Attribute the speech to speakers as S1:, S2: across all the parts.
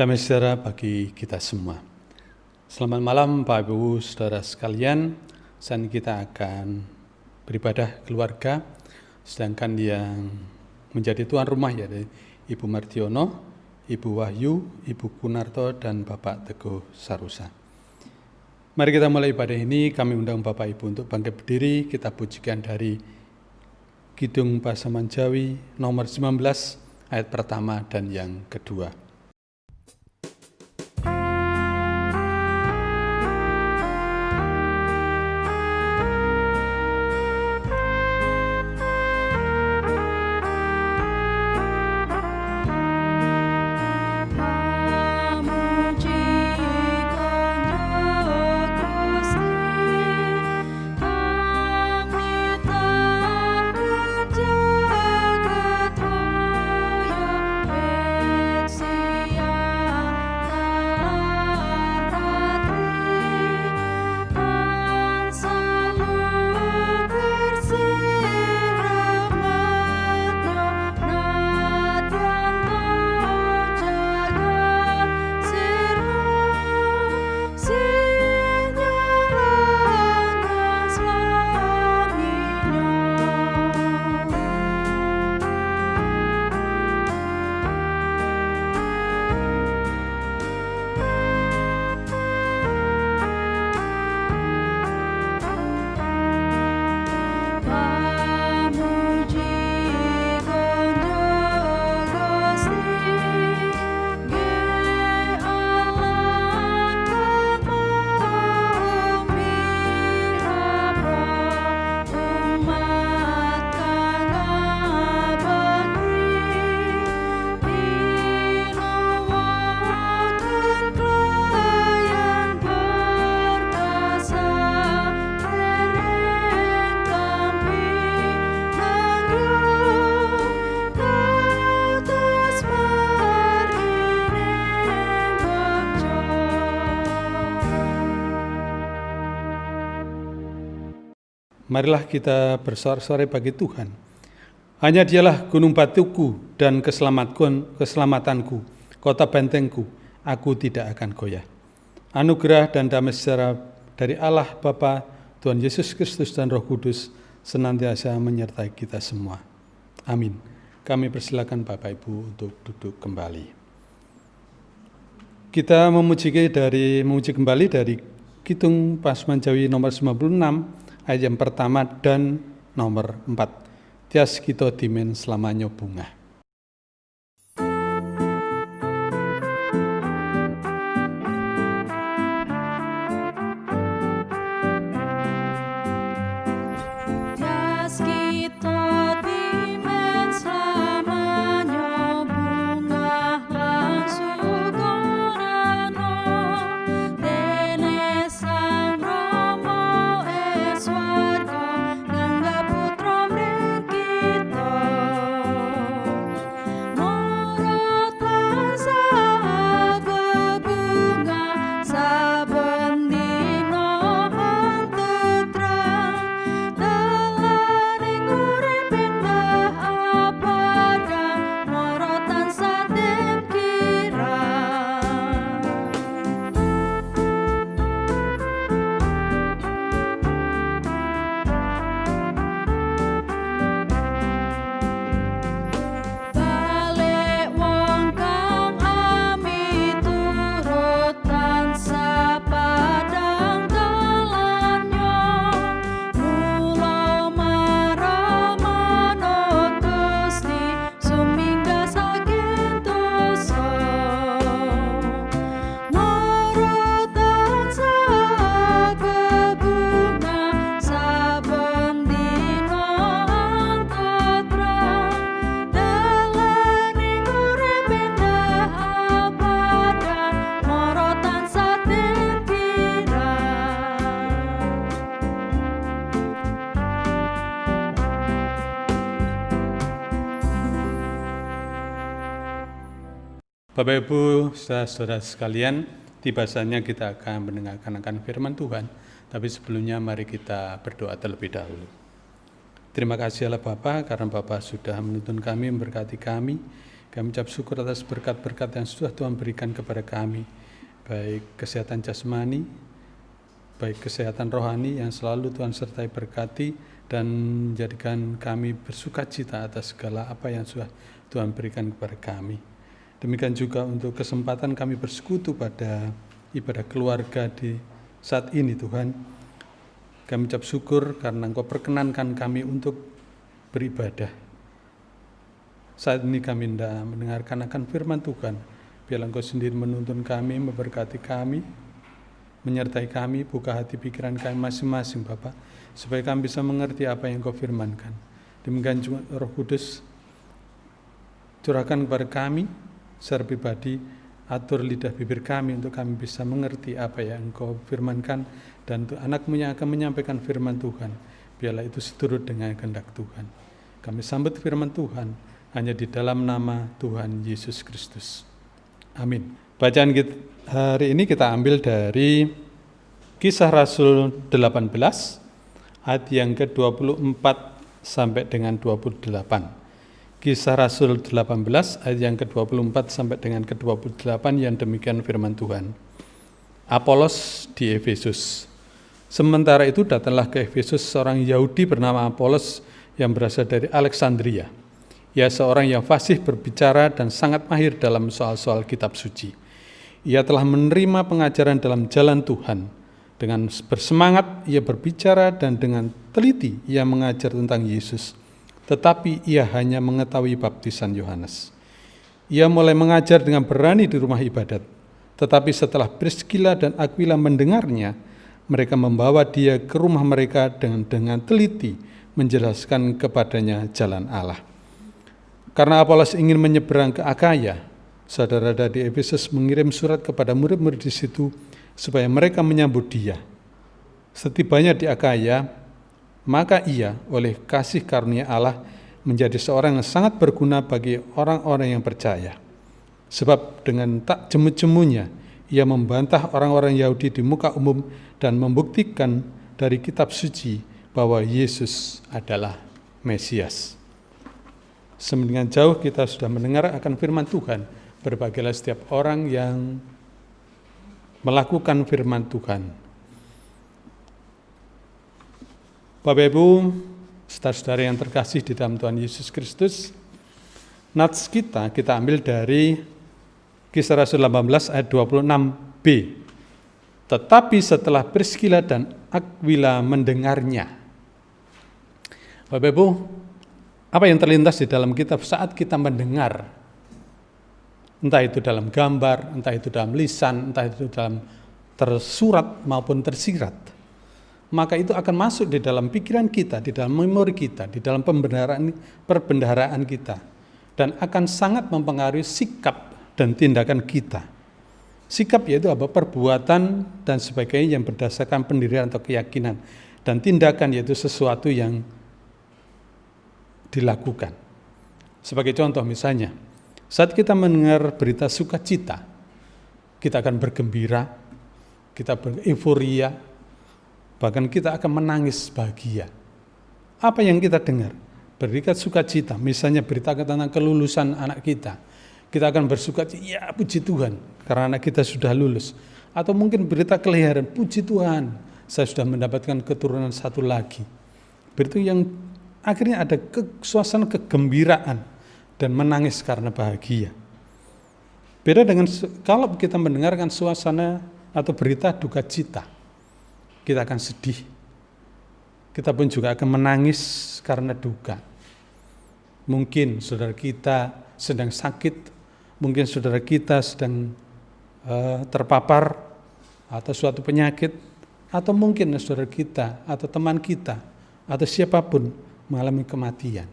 S1: Damai sejahtera bagi kita semua. Selamat malam Bapak Ibu Saudara sekalian. Saat ini kita akan beribadah keluarga, sedangkan yang menjadi tuan rumah yaitu Ibu Martiono, Ibu Wahyu, Ibu Kunarto, dan Bapak Teguh Sarusa. Mari kita mulai ibadah ini. Kami undang Bapak Ibu untuk bangkit berdiri. Kita pujikan dari Kidung Pasaman Jawi nomor 19 ayat pertama dan yang kedua. Marilah kita bersorak-sorai bagi Tuhan. Hanya Dialah gunung batuku dan keselamatanku, kota bentengku, aku tidak akan goyah. Anugerah dan damai sejahtera dari Allah Bapa, Tuhan Yesus Kristus dan Roh Kudus senantiasa menyertai kita semua. Amin. Kami persilakan Bapak Ibu untuk duduk kembali. Kita memuji kembali dari Kidung Pasaman Jawi nomor 96 ayat yang pertama dan nomor 4. Tias kita dimen selamanya bunga. Bapak Ibu, saudara-saudara sekalian, tiba saatnya kita akan mendengarkan firman Tuhan. Tapi sebelumnya mari kita berdoa terlebih dahulu. Terima kasih Allah Bapa, karena Bapa sudah menuntun kami, memberkati kami. Kami ucap syukur atas berkat-berkat yang sudah Tuhan berikan kepada kami, baik kesehatan jasmani, baik kesehatan rohani yang selalu Tuhan sertai berkati dan menjadikan kami bersuka cita atas segala apa yang sudah Tuhan berikan kepada kami. Demikian juga untuk kesempatan kami bersekutu pada ibadah keluarga di saat ini Tuhan. Kami ucap syukur karena Engkau perkenankan kami untuk beribadah. Saat ini kami hendak mendengarkan akan firman Tuhan. Biarlah Engkau sendiri menuntun kami, memberkati kami, menyertai kami, buka hati pikiran kami masing-masing Bapak, supaya kami bisa mengerti apa yang Engkau firmankan. Demikian juga Roh Kudus, curahkan kepada kami secara pribadi, atur lidah bibir kami untuk kami bisa mengerti apa yang Engkau firmankan, dan untuk anak-Mu yang akan menyampaikan firman Tuhan, biarlah itu seturut dengan kehendak Tuhan. Kami sambut firman Tuhan hanya di dalam nama Tuhan Yesus Kristus. Amin. Bacaan kita hari ini kita ambil dari Kisah Rasul 18 ayat yang ke-24 sampai dengan 28. Kisah Rasul 18 ayat yang ke-24 sampai dengan ke-28 yang demikian firman Tuhan. Apolos di Efesus. Sementara itu datanglah ke Efesus seorang Yahudi bernama Apolos yang berasal dari Alexandria. Ia seorang yang fasih berbicara dan sangat mahir dalam soal-soal kitab suci. Ia telah menerima pengajaran dalam jalan Tuhan. Dengan bersemangat ia berbicara dan dengan teliti ia mengajar tentang Yesus. Tetapi ia hanya mengetahui baptisan Yohanes. Ia mulai mengajar dengan berani di rumah ibadat. Tetapi setelah Priskila dan Aquila mendengarnya, mereka membawa dia ke rumah mereka dengan teliti menjelaskan kepadanya jalan Allah. Karena Apolos ingin menyeberang ke Akaya, saudara-saudara di Efesus mengirim surat kepada murid-murid di situ supaya mereka menyambut dia. Setibanya di Akaya, maka ia oleh kasih karunia Allah menjadi seorang yang sangat berguna bagi orang-orang yang percaya. Sebab dengan tak jemu-jemunya ia membantah orang-orang Yahudi di muka umum dan membuktikan dari kitab suci bahwa Yesus adalah Mesias. Semenjak jauh kita sudah mendengar akan firman Tuhan. Berbahagialah setiap orang yang melakukan firman Tuhan. Bapak Ibu, saudara-saudara yang terkasih di dalam Tuhan Yesus Kristus, nats kita ambil dari Kisah Rasul 18 ayat 26b. Tetapi setelah Priskila dan Aquila mendengarnya. Bapak Ibu, apa yang terlintas di dalam kitab saat kita mendengar, entah itu dalam gambar, entah itu dalam lisan, entah itu dalam tersurat maupun tersirat, maka itu akan masuk di dalam pikiran kita, di dalam memori kita, di dalam perbendaharaan kita, dan akan sangat mempengaruhi sikap dan tindakan kita. Sikap yaitu apa? Perbuatan dan sebagainya yang berdasarkan pendirian atau keyakinan, dan tindakan yaitu sesuatu yang dilakukan. Sebagai contoh misalnya, saat kita mendengar berita sukacita, kita akan bergembira, kita bereiforia, bahkan kita akan menangis bahagia. Apa yang kita dengar? Berita sukacita, misalnya berita tentang kelulusan anak kita akan bersukacita, ya puji Tuhan, karena anak kita sudah lulus. Atau mungkin berita kelahiran, puji Tuhan, saya sudah mendapatkan keturunan satu lagi. Berita yang akhirnya ada suasana kegembiraan dan menangis karena bahagia. Beda dengan kalau kita mendengarkan suasana atau berita duka cita, kita akan sedih. Kita pun juga akan menangis karena duka. Mungkin saudara kita sedang sakit, mungkin saudara kita sedang terpapar atau suatu penyakit, atau mungkin saudara kita atau teman kita atau siapapun mengalami kematian.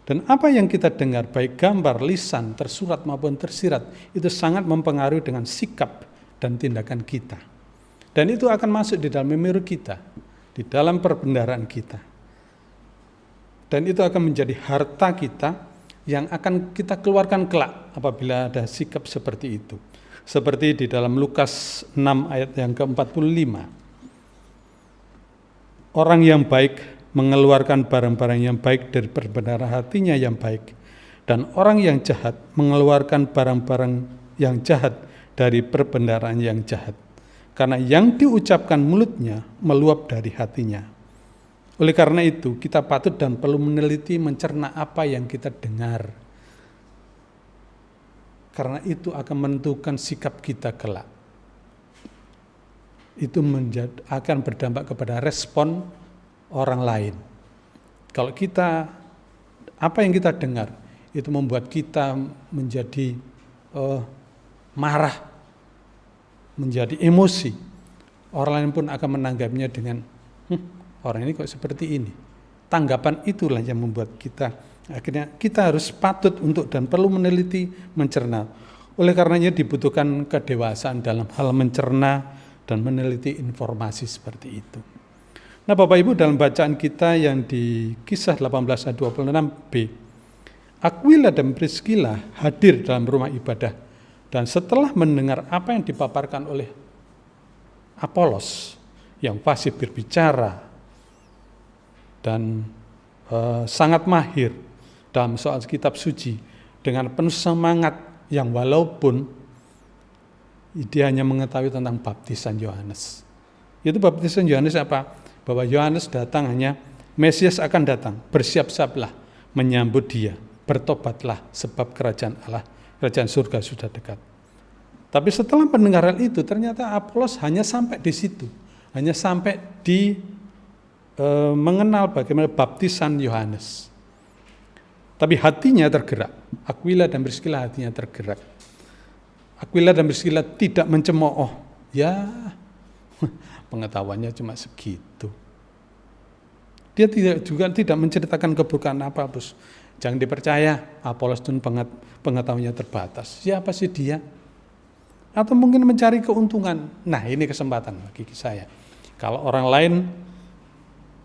S1: Dan apa yang kita dengar, baik gambar, lisan, tersurat maupun tersirat, itu sangat mempengaruhi dengan sikap dan tindakan kita. Dan itu akan masuk di dalam memori kita, di dalam perbendaharaan kita. Dan itu akan menjadi harta kita yang akan kita keluarkan kelak apabila ada sikap seperti itu. Seperti di dalam Lukas 6 ayat yang ke-45. Orang yang baik mengeluarkan barang-barang yang baik dari perbendaharaan hatinya yang baik, dan orang yang jahat mengeluarkan barang-barang yang jahat dari perbendaharaan yang jahat. Karena yang diucapkan mulutnya meluap dari hatinya. Oleh karena itu, kita patut dan perlu meneliti, mencerna apa yang kita dengar. Karena itu akan menentukan sikap kita kelak. Itu akan berdampak kepada respon orang lain. Kalau kita, apa yang kita dengar, itu membuat kita menjadi marah, menjadi emosi. Orang lain pun akan menanggapinya dengan, orang ini kok seperti ini. Tanggapan itulah yang membuat kita, akhirnya kita harus patut untuk dan perlu meneliti, mencerna. Oleh karenanya dibutuhkan kedewasaan dalam hal mencerna dan meneliti informasi seperti itu. Nah Bapak Ibu, dalam bacaan kita yang di Kisah 18 ayat 26b, Aquila dan Priscilla hadir dalam rumah ibadah, dan setelah mendengar apa yang dipaparkan oleh Apolos yang fasih berbicara dan sangat mahir dalam soal kitab suci, dengan penuh semangat yang walaupun dia hanya mengetahui tentang baptisan Yohanes. Itu baptisan Yohanes apa? Bahwa Yohanes datang hanya, Mesias akan datang, bersiap-siaplah menyambut dia, bertobatlah sebab kerajaan Allah, kerajaan surga sudah dekat. Tapi setelah pendengaran itu, ternyata Apolos hanya sampai di situ, hanya sampai di mengenal bagaimana baptisan Yohanes. Tapi hatinya tergerak. Aquila dan Priscilla hatinya tergerak. Aquila dan Priscilla tidak mencemooh. Ya, pengetahuannya cuma segitu. Dia juga tidak menceritakan keburukan apa, bos. Jangan dipercaya, Apolos itu pengetahuannya terbatas. Siapa sih dia? Atau mungkin mencari keuntungan. Nah, ini kesempatan bagi saya. Kalau orang lain,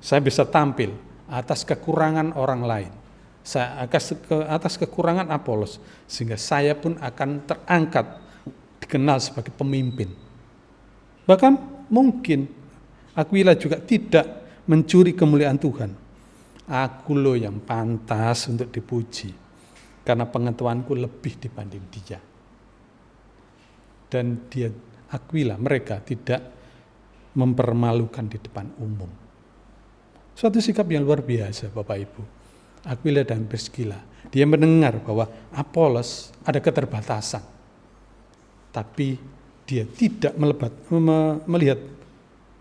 S1: saya bisa tampil atas kekurangan orang lain. Saya atas kekurangan Apolos, sehingga saya pun akan terangkat, dikenal sebagai pemimpin. Bahkan mungkin Aquila juga tidak mencuri kemuliaan Tuhan. Aku loh yang pantas untuk dipuji, karena pengetahuanku lebih dibanding dia. Dan dia, Aquila, mereka tidak mempermalukan di depan umum. Suatu sikap yang luar biasa, Bapak Ibu. Aquila dan Priscilla, dia mendengar bahwa Apolos ada keterbatasan, tapi dia tidak melihat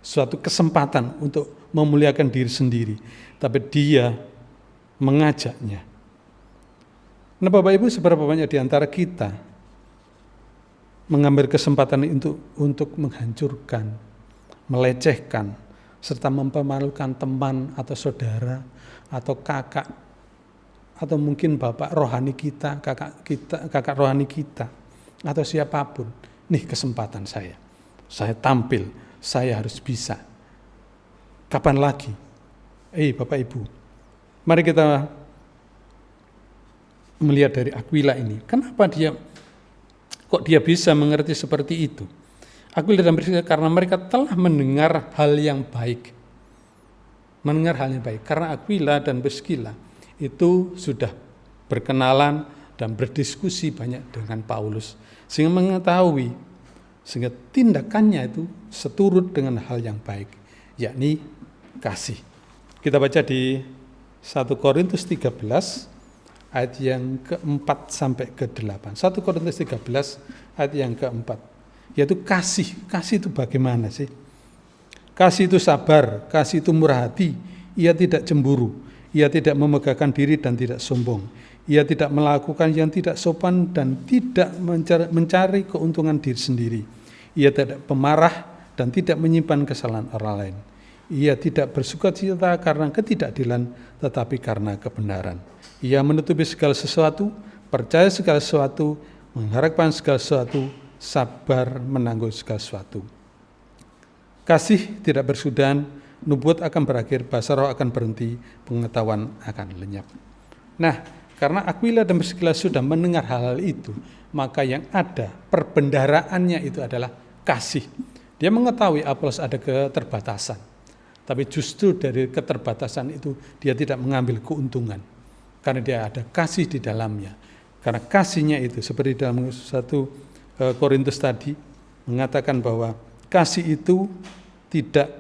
S1: suatu kesempatan untuk memuliakan diri sendiri, tapi dia mengajaknya. Nah Bapak Ibu, seberapa banyak di antara kita mengambil kesempatan untuk menghancurkan, melecehkan, serta mempermalukan teman atau saudara atau kakak, atau mungkin bapak rohani kita, kakak rohani kita, atau siapapun. Nih kesempatan saya tampil, saya harus bisa. Kapan lagi? Bapak Ibu, mari kita melihat dari Aquila ini. Kenapa dia bisa mengerti seperti itu? Aquila dan Priscilla karena mereka telah mendengar hal yang baik. Karena Aquila dan Priscilla itu sudah berkenalan dan berdiskusi banyak dengan Paulus, sehingga mengetahui, sehingga tindakannya itu seturut dengan hal yang baik, yakni kasih. Kita baca di 1 Korintus 13 ayat yang keempat sampai ke-8. 1 Korintus 13 ayat yang keempat, yaitu kasih. Kasih itu bagaimana sih? Kasih itu sabar, kasih itu murah hati, ia tidak cemburu, ia tidak memegahkan diri dan tidak sombong, ia tidak melakukan yang tidak sopan dan tidak mencari keuntungan diri sendiri, ia tidak pemarah dan tidak menyimpan kesalahan orang lain, ia tidak bersukacita karena ketidakadilan tetapi karena kebenaran, ia menutupi segala sesuatu, percaya segala sesuatu, mengharapkan segala sesuatu, sabar menanggung segala sesuatu. Kasih tidak bersudahan, nubuat akan berakhir, bahasa roh akan berhenti, pengetahuan akan lenyap. Nah, karena Aquila dan Priscilla sudah mendengar hal-hal itu, maka yang ada perbendaharaannya itu adalah kasih. Dia mengetahui Apolos ada keterbatasan, tapi justru dari keterbatasan itu dia tidak mengambil keuntungan. karena dia ada kasih di dalamnya. Karena kasihnya itu seperti dalam 1 Korintus tadi mengatakan bahwa kasih itu tidak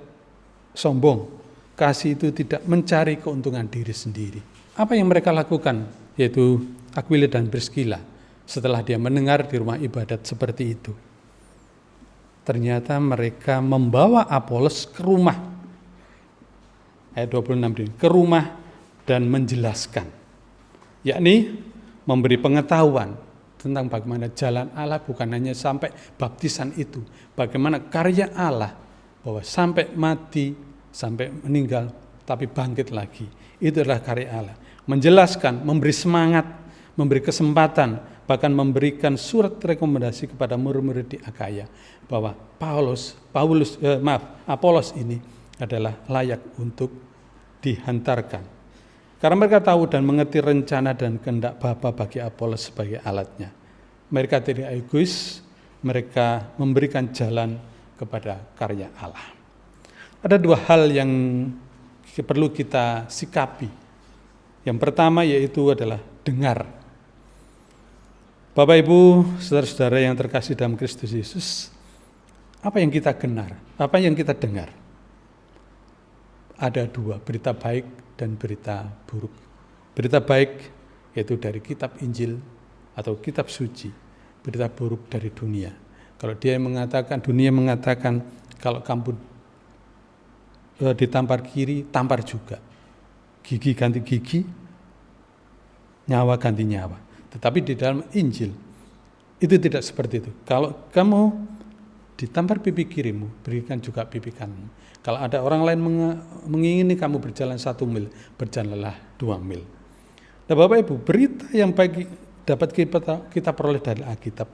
S1: sombong, kasih itu tidak mencari keuntungan diri sendiri. Apa yang mereka lakukan, yaitu Aquila dan Priscilla, setelah dia mendengar di rumah ibadat seperti itu, ternyata mereka membawa Apolos ke rumah, ayat 26, ke rumah dan menjelaskan, yakni memberi pengetahuan tentang bagaimana jalan Allah, bukan hanya sampai baptisan itu, bagaimana karya Allah, bahwa sampai mati, sampai meninggal, tapi bangkit lagi. Itu adalah karya Allah. Menjelaskan, memberi semangat, memberi kesempatan, bahkan memberikan surat rekomendasi kepada murid-murid di Akaya, bahwa Apolos ini adalah layak untuk dihantarkan. Karena mereka tahu dan mengerti rencana dan kehendak Bapa bagi Apolos sebagai alatnya. Mereka tidak egois, mereka memberikan jalan kepada karya Allah. Ada 2 hal yang perlu kita sikapi. Yang pertama yaitu adalah dengar. Bapak Ibu, saudara-saudara yang terkasih dalam Kristus Yesus, apa yang kita dengar? Apa yang kita dengar? Ada 2, berita baik dan berita buruk. Berita baik yaitu dari kitab Injil atau kitab suci. Berita buruk dari dunia. Kalau dunia mengatakan kalau kamu ditampar kiri, tampar juga. Gigi ganti gigi, nyawa ganti nyawa. Tetapi di dalam Injil itu tidak seperti itu. Kalau kamu ditampar pipi kirimu, berikan juga pipi kananmu. Kalau ada orang lain mengingini kamu berjalan 1 mil, berjalanlah 2 mil. Nah Bapak Ibu, berita yang baik dapat kita peroleh dari Alkitab.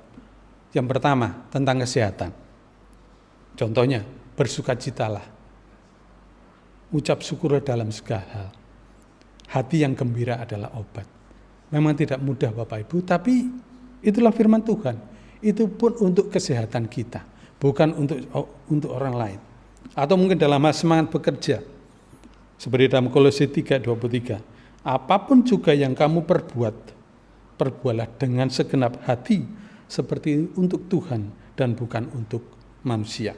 S1: Yang pertama, tentang kesehatan. Contohnya, bersukacitalah. Ucap syukurlah dalam segala hal. Hati yang gembira adalah obat. Memang tidak mudah Bapak Ibu, tapi itulah firman Tuhan. Itu pun untuk kesehatan kita, bukan untuk orang lain. Atau mungkin dalam semangat bekerja. Seperti dalam Kolose 3:23. Apapun juga yang kamu perbuatlah dengan segenap hati seperti untuk Tuhan dan bukan untuk manusia.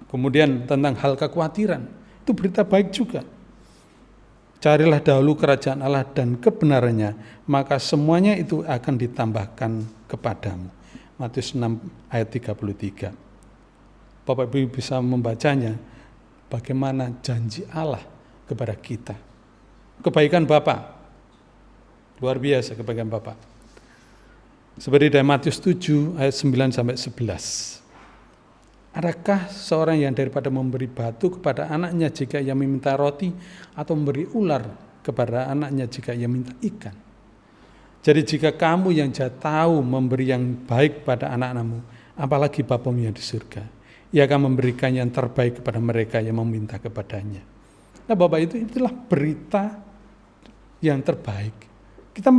S1: Kemudian tentang hal kekhawatiran, itu berita baik juga. Carilah dahulu kerajaan Allah dan kebenarannya, maka semuanya itu akan ditambahkan kepadamu. Matius 6 ayat 33. Bapak Ibu bisa membacanya, bagaimana janji Allah kepada kita. Kebaikan Bapa, luar biasa kebaikan Bapa. Seperti dari Matius 7 ayat 9-11. Adakah seorang yang daripada memberi batu kepada anaknya jika ia meminta roti, atau memberi ular kepada anaknya jika ia minta ikan? Jadi jika kamu yang tahu memberi yang baik pada anak-anakmu, apalagi Bapamu yang di surga, Ia akan memberikan yang terbaik kepada mereka yang meminta kepadanya. Nah Bapak, itulah berita yang terbaik. Kita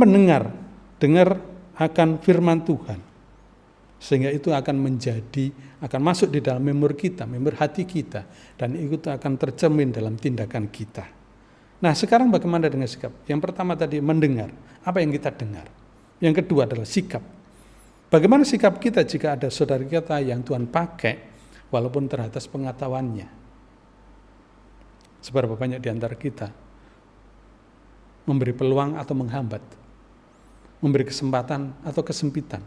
S1: dengar akan firman Tuhan, sehingga itu akan masuk di dalam memori kita, memori hati kita, dan itu akan tercermin dalam tindakan kita. Nah sekarang bagaimana dengan sikap? Yang pertama tadi mendengar, apa yang kita dengar. Yang kedua adalah sikap. Bagaimana sikap kita jika ada saudara kita yang Tuhan pakai, walaupun terbatas pengetahuannya. Seberapa banyak di antara kita memberi peluang atau menghambat, memberi kesempatan atau kesempitan,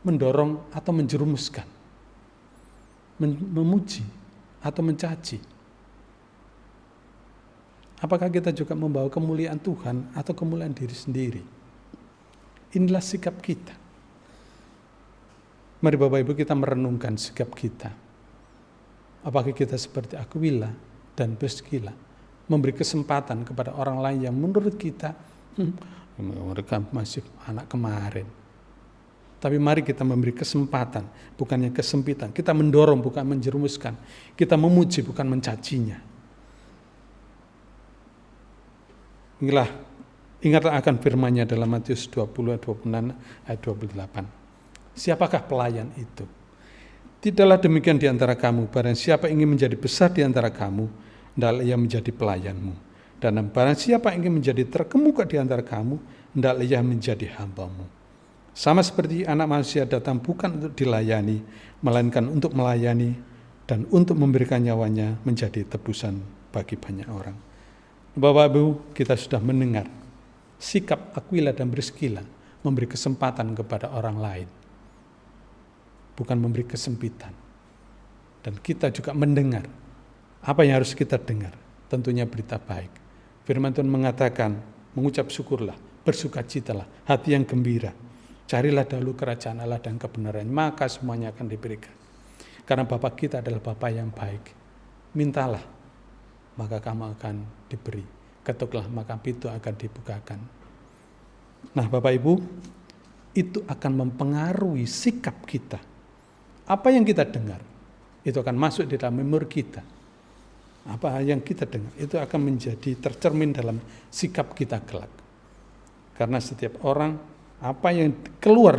S1: mendorong atau menjerumuskan, memuji atau mencaci. Apakah kita juga membawa kemuliaan Tuhan atau kemuliaan diri sendiri? Inilah sikap kita. Mari Bapak Ibu kita merenungkan sikap kita. Apakah kita seperti Aquila dan Priscilla, memberi kesempatan kepada orang lain yang menurut kita mereka masih anak kemarin. Tapi mari kita memberi kesempatan, bukannya kesempitan. Kita mendorong, bukan menjerumuskan. Kita memuji, bukan mencacinya. Ingatlah akan firman-Nya dalam Matius 20 ayat 28. Siapakah pelayan itu? Tidaklah demikian di antara kamu, barang siapa ingin menjadi besar di antara kamu, hendaklah ia menjadi pelayanmu. Dan barang siapa yang ingin menjadi terkemuka di antara kamu, hendaklah ia menjadi hamba-Mu. Sama seperti Anak Manusia datang bukan untuk dilayani, melainkan untuk melayani dan untuk memberikan nyawanya menjadi tebusan bagi banyak orang. Bapak Ibu, kita sudah mendengar sikap Aquila dan Priscilla memberi kesempatan kepada orang lain, bukan memberi kesempitan. Dan kita juga mendengar apa yang harus kita dengar, tentunya berita baik. Firman Tuhan mengatakan, mengucap syukurlah, bersukacitalah, hati yang gembira. Carilah dahulu kerajaan Allah dan kebenaran, maka semuanya akan diberikan. Karena Bapa kita adalah Bapa yang baik. Mintalah, maka kamu akan diberi. Ketuklah, maka pintu akan dibukakan. Nah Bapak Ibu, itu akan mempengaruhi sikap kita. Apa yang kita dengar, itu akan masuk di dalam memori kita. Apa yang kita dengar, itu akan menjadi tercermin dalam sikap kita kelak. Karena setiap orang, apa yang keluar,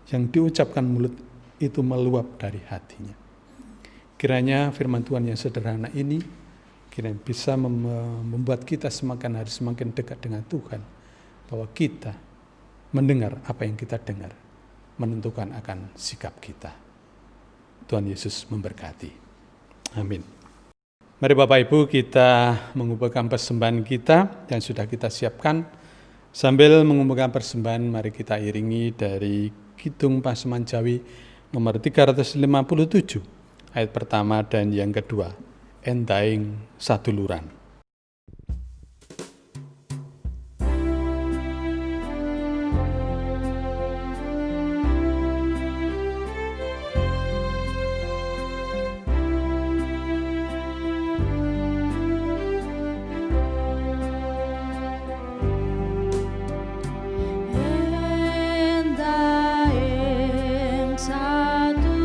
S1: yang diucapkan mulut, itu meluap dari hatinya. Kiranya firman Tuhan yang sederhana ini, kiranya bisa membuat kita semakin hari semakin dekat dengan Tuhan. Bahwa kita mendengar apa yang kita dengar, menentukan akan sikap kita. Tuhan Yesus memberkati. Amin. Mari Bapak Ibu kita mengumpulkan persembahan kita yang sudah kita siapkan. Sambil mengumpulkan persembahan, mari kita iringi dari Kidung Pasaman Jawi nomor 357, ayat pertama dan yang kedua, Endaing Saduluran.
S2: Satu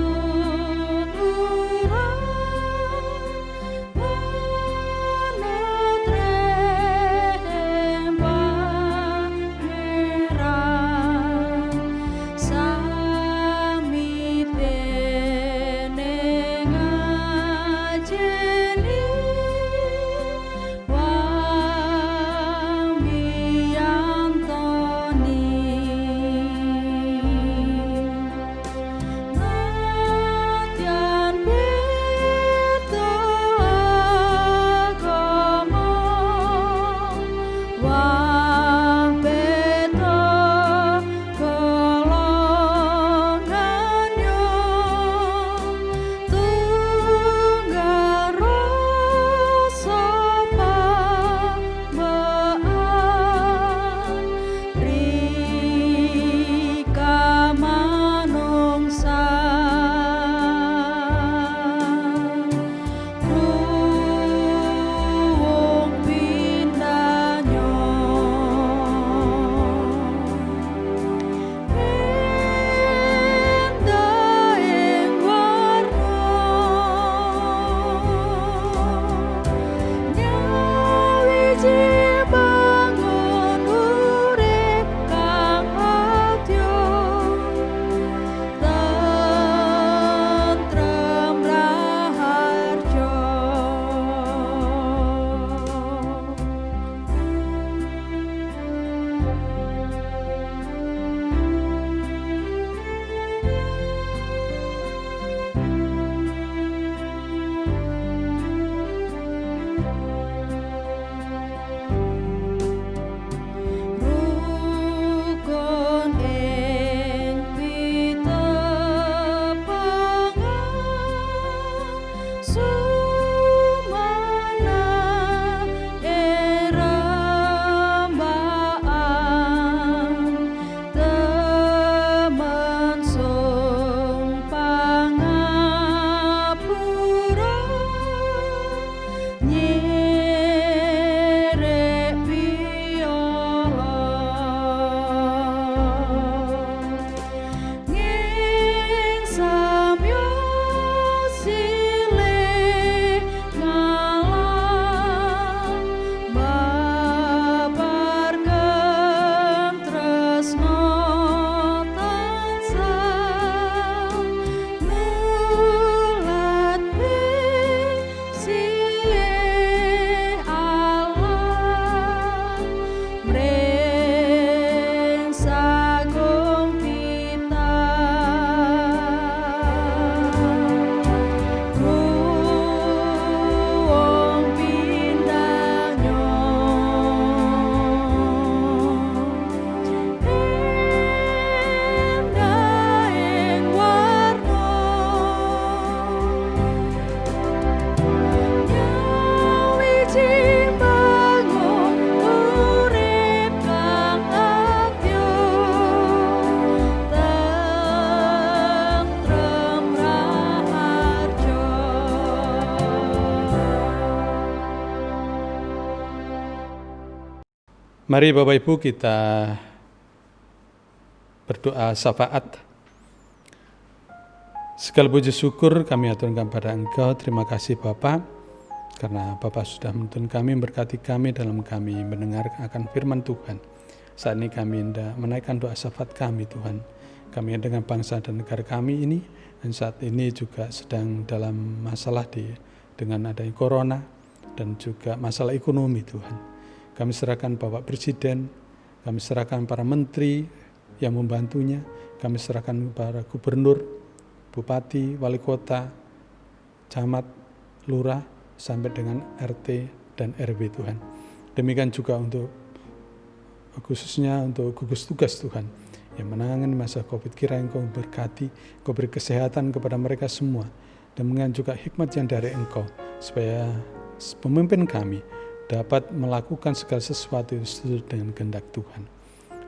S1: Mari Bapak Ibu kita berdoa syafaat. Segala puji syukur kami aturkan pada Engkau. Terima kasih Bapa, karena Bapa sudah menuntun kami, berkati kami dalam kami mendengar akan firman Tuhan. Saat ini kami hendak menaikkan doa syafaat kami Tuhan. Kami dengan bangsa dan negara kami ini, dan saat ini juga sedang dalam masalah dengan adanya corona dan juga masalah ekonomi Tuhan. Kami serahkan Bapak Presiden, kami serahkan para menteri yang membantunya, kami serahkan para gubernur, bupati, wali kota, camat, lurah, sampai dengan RT dan RW Tuhan. Demikian juga untuk khususnya untuk gugus tugas Tuhan yang menangani masa COVID, kiranya Engkau berkati, Engkau beri kesehatan kepada mereka semua, dan dengan juga hikmat yang dari Engkau, supaya pemimpin kami dapat melakukan segala sesuatu sesuai dengan kehendak Tuhan.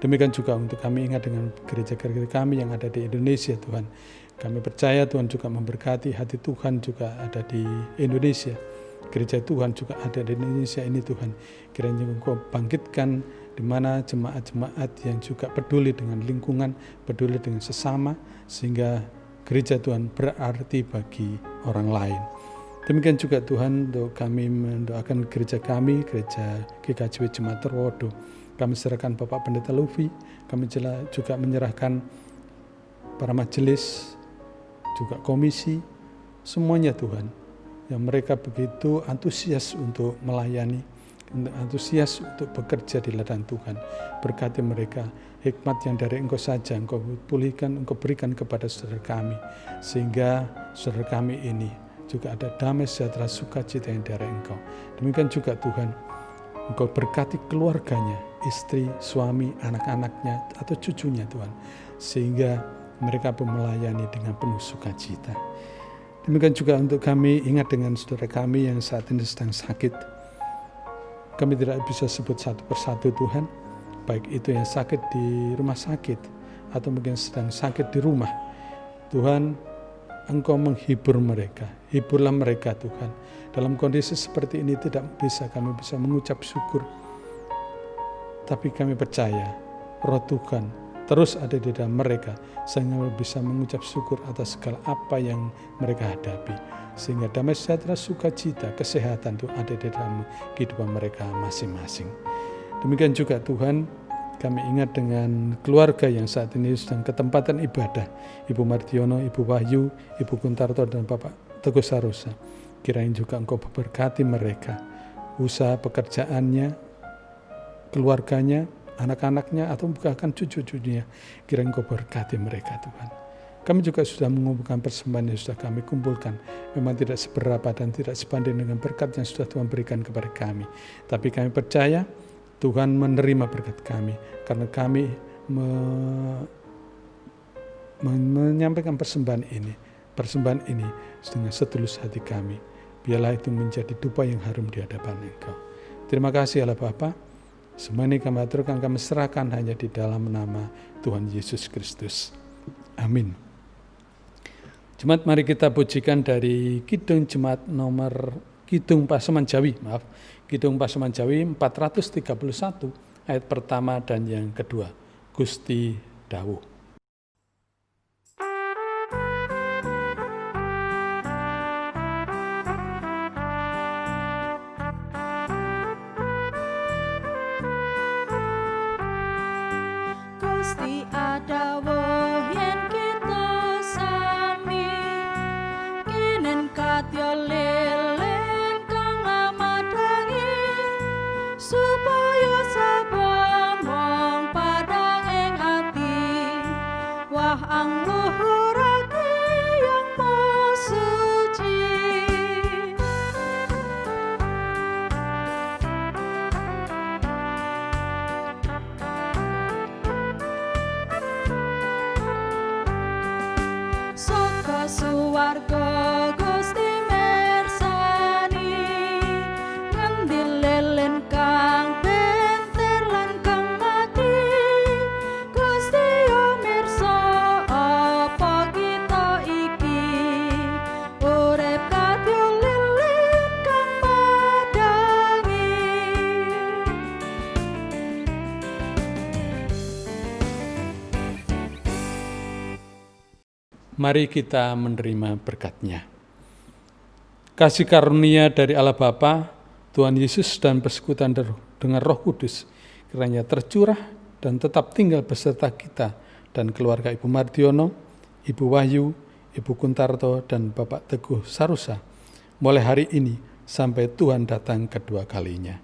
S1: Demikian juga untuk kami ingat dengan gereja-gereja kami yang ada di Indonesia Tuhan. Kami percaya Tuhan juga memberkati, hati Tuhan juga ada di Indonesia. Gereja Tuhan juga ada di Indonesia ini Tuhan. Kiranya Engkau bangkitkan di mana jemaat-jemaat yang juga peduli dengan lingkungan, peduli dengan sesama, sehingga gereja Tuhan berarti bagi orang lain. Demikian juga Tuhan, untuk kami mendoakan gereja kami, gereja GKJW Jemaat Terwodo. Kami serahkan Bapak Pendeta Lufi, kami juga menyerahkan para majelis, juga komisi, semuanya Tuhan, yang mereka begitu antusias untuk melayani, antusias untuk bekerja di ladang Tuhan. Berkati mereka, hikmat yang dari Engkau saja Engkau pulihkan, Engkau berikan kepada saudara kami, sehingga saudara kami ini juga ada damai sejahtera sukacita yang dari Engkau. Demikian juga Tuhan, Engkau berkati keluarganya, istri, suami, anak-anaknya atau cucunya Tuhan, sehingga mereka pun melayani dengan penuh sukacita. Demikian juga untuk kami ingat dengan saudara kami yang saat ini sedang sakit. Kami tidak bisa sebut satu persatu Tuhan, baik itu yang sakit di rumah sakit atau mungkin sedang sakit di rumah. Tuhan, Engkau menghibur mereka, hiburlah mereka Tuhan. Dalam kondisi seperti ini kami bisa mengucap syukur. Tapi kami percaya Roh Tuhan terus ada di dalam mereka, sehingga bisa mengucap syukur atas segala apa yang mereka hadapi. Sehingga damai sejahtera, sukacita, kesehatan itu ada di dalam kehidupan mereka masing-masing. Demikian juga Tuhan, kami ingat dengan keluarga yang saat ini sedang ketempatan ibadah, Ibu Martiono, Ibu Wahyu, Ibu Kuntarto, dan Bapak Teguh Sarosa. Kiranya juga Engkau berkati mereka, usaha pekerjaannya, keluarganya, anak-anaknya, atau bahkan cucu-cucunya. Kiranya Engkau berkati mereka Tuhan. Kami juga sudah mengumpulkan persembahan yang sudah kami kumpulkan. Memang tidak seberapa dan tidak sebanding dengan berkat yang sudah Tuhan berikan kepada kami. Tapi kami percaya Tuhan menerima berkat kami, karena kami menyampaikan persembahan ini dengan setulus hati kami. Biarlah itu menjadi dupa yang harum di hadapan Engkau. Terima kasih Allah Bapa. Semua ini kami aturkan, kami serahkan hanya di dalam nama Tuhan Yesus Kristus. Amin. Jemaat, mari kita pujikan dari Kidung Jemaat Kidung Pasaman Jawi, Kidung Pasaman Jawi 431 ayat pertama dan yang kedua. Gusti dawuh.
S2: Gusti adawuh yen kita sami kinen katya lelen kang lamadhangi supaya saben wong padhang ing ati wah angluhurake yang suci. Saka suwarga Gusti mirsani ngendi lelen kang benter lan kang mati. Gusti yo mirsa apa
S1: Mari kita menerima berkat-Nya. Kasih karunia dari Allah Bapa, Tuhan Yesus dan persekutuan dengan Roh Kudus kiranya tercurah dan tetap tinggal beserta kita dan keluarga Ibu Mardiono, Ibu Wahyu, Ibu Kuntarto, dan Bapak Teguh Sarusa mulai hari ini sampai Tuhan datang kedua kalinya.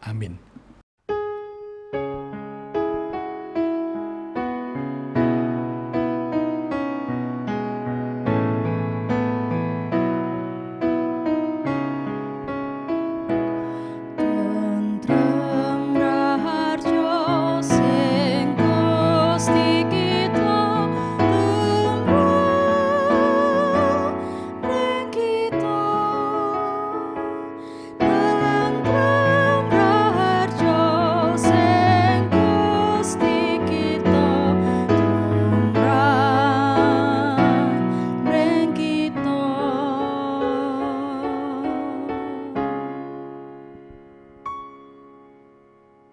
S1: Amin.